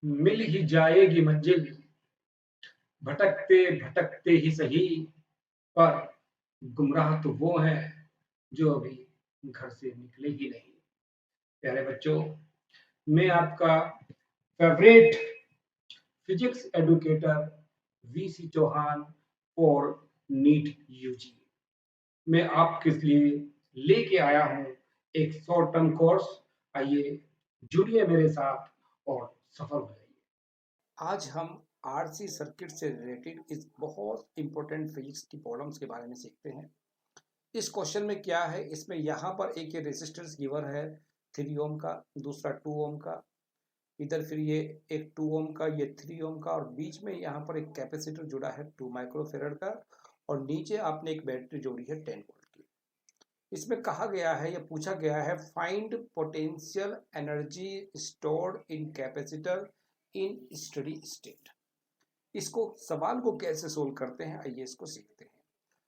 मिल ही जाएगी मंजिल, भटकते भटकते ही सही, पर गुमराह तो वो हैं जो अभी घर से निकले ही नहीं। प्यारे बच्चों, मैं आपका favourite physics educator VC Chauhan और नीट यूजी, मैं आपके लिए लेके आया हूँ एक शॉर्ट टर्म कोर्स। आइए जुड़िए मेरे साथ और सफल हो जाइए। आज हम आरसी सर्किट से रिलेटेड इस बहुत इंपॉर्टेंट फिजिक्स की प्रॉब्लम्स के बारे में सीखते हैं। इस क्वेश्चन में क्या है, इसमें यहाँ पर एक ये रेजिस्टेंस गिवन है 3 ओम का, दूसरा 2 ओम का, इधर फिर ये एक 2 ओम का, ये 3 ओम का, और बीच में यहाँ पर एक कैपेसिटर जुड़ा है 2 माइक्रोफेरेड का, और नीचे आपने एक बैटरी जोड़ी है 10 वोल्ट की। इसमें कहा गया है या पूछा गया है find potential energy stored in capacitor in steady state. इसको सवाल को कैसे सोल्व करते हैं, आइए इसको सीखते हैं।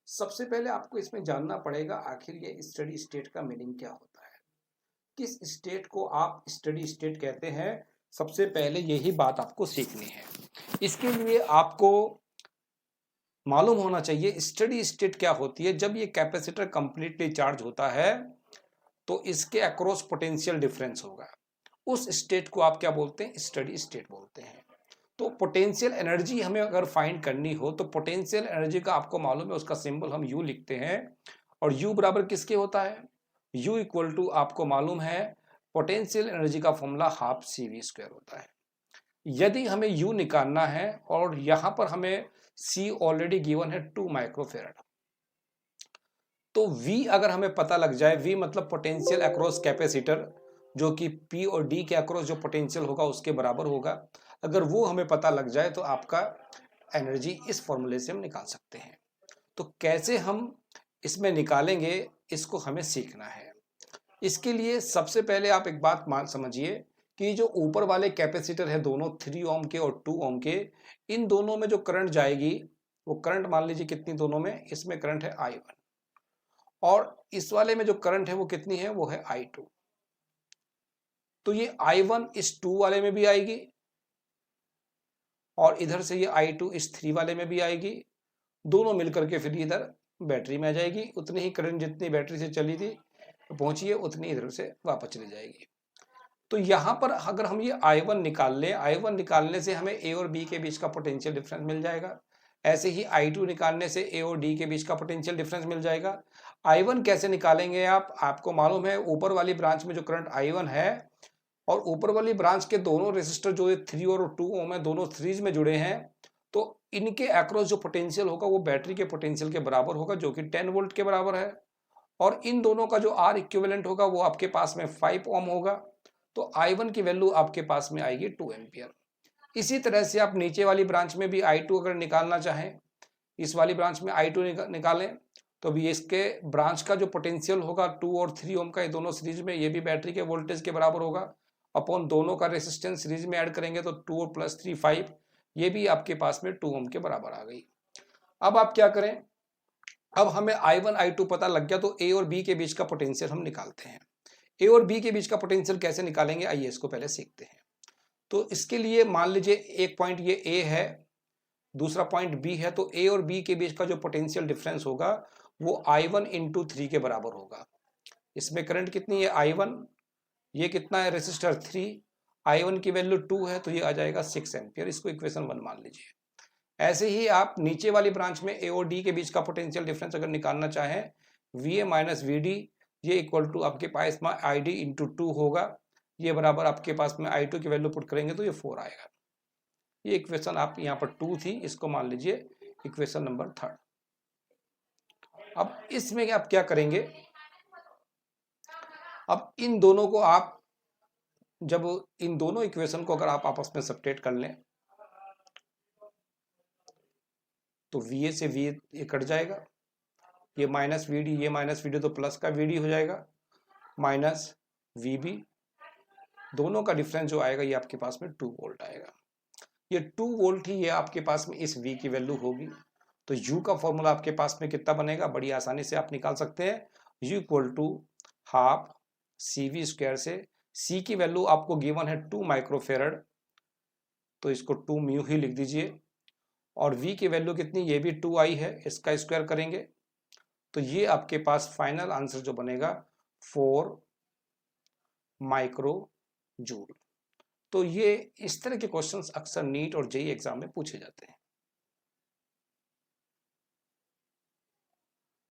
सबसे पहले आपको इसमें जानना पड़ेगा आखिर ये स्टडी स्टेट का मीनिंग क्या होता है, किस स्टेट को आप स्टडी स्टेट कहते हैं। सबसे पहले यही बात आपको सीखनी है। इसके लिए आपको मालूम होना चाहिए स्टडी स्टेट क्या होती है। जब ये कैपेसिटर कंप्लीटली चार्ज होता है तो इसके अक्रॉस पोटेंशियल डिफरेंस होगा, उस स्टेट को आप क्या बोलते हैं, स्टडी स्टेट बोलते हैं। तो पोटेंशियल एनर्जी हमें अगर फाइंड करनी हो तो पोटेंशियल एनर्जी का आपको मालूम है, उसका सिंबल हम यू लिखते हैं, और यू बराबर किसके होता है, यू इक्वल टू आपको मालूम है पोटेंशियल एनर्जी का formula half C V square होता है। यदि हमें यू निकालना है और यहां पर हमें सी ऑलरेडी गिवन है 2 माइक्रोफेरेड, तो V अगर हमें पता लग जाए, V मतलब पोटेंशियल अक्रॉस कैपेसिटर, जो कि P और D के अक्रॉस जो पोटेंशियल होगा उसके बराबर होगा, अगर वो हमें पता लग जाए तो आपका एनर्जी इस फॉर्मूले से हम निकाल सकते हैं। तो कैसे हम इसमें निकालेंगे, इसको हमें सीखना है। इसके लिए सबसे पहले आप एक बात मान समझिए कि जो ऊपर वाले कैपेसिटर है दोनों 3 ओम के और 2 ओम के, इन दोनों में जो करंट जाएगी वो करंट मान लीजिए कितनी, दोनों में, इसमें करंट है I1, और इस वाले में जो करंट है वो कितनी है, वो है I2। तो ये I1 इस 2 वाले में भी आएगी और इधर से ये I2 इस 3 वाले में भी आएगी, दोनों मिलकर के फिर इधर बैटरी में आ जाएगी। उतनी ही करंट जितनी बैटरी से चली थी पहुंची है, उतनी इधर से वापस चली जाएगी। तो यहां पर अगर हम ये I1 निकाल लें, I1 निकालने से हमें A और B के बीच का पोटेंशियल डिफरेंस मिल जाएगा। ऐसे ही I2 निकालने से A और D के बीच का पोटेंशियल डिफरेंस मिल जाएगा। I1 कैसे निकालेंगे आप, आपको मालूम है ऊपर वाली ब्रांच में जो करंट I1 है और ऊपर वाली ब्रांच के दोनों रेजिस्टर जो 3 और 2 ओम है, दोनों सीरीज में जुड़े हैं, तो इनके अक्रॉस जो पोटेंशियल होगा वो बैटरी के पोटेंशियल के बराबर होगा, जो कि 10 वोल्ट के बराबर है। और इन दोनों का जो आर इक्विवेलेंट होगा वो आपके पास में 5 ओम होगा। तो I1 की वैल्यू आपके पास में आएगी 2 एम्पियर। इसी तरह से आप नीचे वाली ब्रांच में भी I2 अगर निकालना चाहें, इस वाली ब्रांच में I2 निकालें, तो भी इसके ब्रांच का जो पोटेंशियल होगा 2 और 3 ओम का, ये दोनों सीरीज में, ये भी बैटरी के वोल्टेज के बराबर होगा, अपॉन दोनों का रेसिस्टेंस सीरीज में ऐड करेंगे तो 2 और प्लस 3 5, ये भी आपके पास में 2 ओम के बराबर आ गई। अब आप क्या करें, अब हमें I1 I2 पता लग गया, तो A और B के बीच का पोटेंशियल हम निकालते हैं। A और B के बीच का पोटेंशियल कैसे निकालेंगे, आइए इसको पहले सीखते हैं। तो इसके लिए मान लीजिए एक पॉइंट ये A है, दूसरा पॉइंट B है, तो A और B के बीच का जो पोटेंशियल डिफरेंस होगा वो I1 इंटू 3 के बराबर होगा। इसमें करंट कितनी है I1, ये कितना है रेसिस्टर 3, I1 की वैल्यू 2 है तो ये आ जाएगा 6 एम्पियर, इसको इक्वेशन 1 मान लीजिए। ऐसे ही आप नीचे वाली ब्रांच में A और D के बीच का पोटेंशियल डिफरेंस अगर निकालना चाहें, VA माइनस VD, ये इक्वल टू आपके पास में ID इंटू 2 होगा, ये बराबर आपके पास में I2 की वैल्यू पुट करेंगे तो ये 4 आएगा। ये इक्वेशन आप यहाँ पर 2 थी, इसको मान लीजिए इक्वेशन नंबर 3। अब इसमें आप क्या करेंगे, अब इन दोनों को आप, जब इन दोनों इक्वेशन को अगर आप आपस में सब्ट्रैक्ट कर लें तो VA से VA ये कट जाएगा, ये माइनस VD, ये माइनस VD तो प्लस का VD हो जाएगा, माइनस VB, दोनों का डिफरेंस जो आएगा ये आपके पास में 2 वोल्ट आएगा। ये 2 वोल्ट ही ये आपके पास में इस V की वैल्यू होगी। तो U का फॉर्मूला आपके पास में कितना बनेगा, बड़ी आसानी से आप निकाल सकते हैं, U equal to half CV square से, C की वैल्यू आपको गिवन है 2 माइक्रोफेरड, तो इसको 2 म्यू ही लिख दीजिए। और v की वैल्यू कितनी, ये भी 2i है, इसका स्क्वायर करेंगे तो ये आपके पास फाइनल आंसर जो बनेगा 4 माइक्रो जूल। तो ये इस तरह के क्वेश्चंस अक्सर नीट और जेईई एग्जाम में पूछे जाते हैं।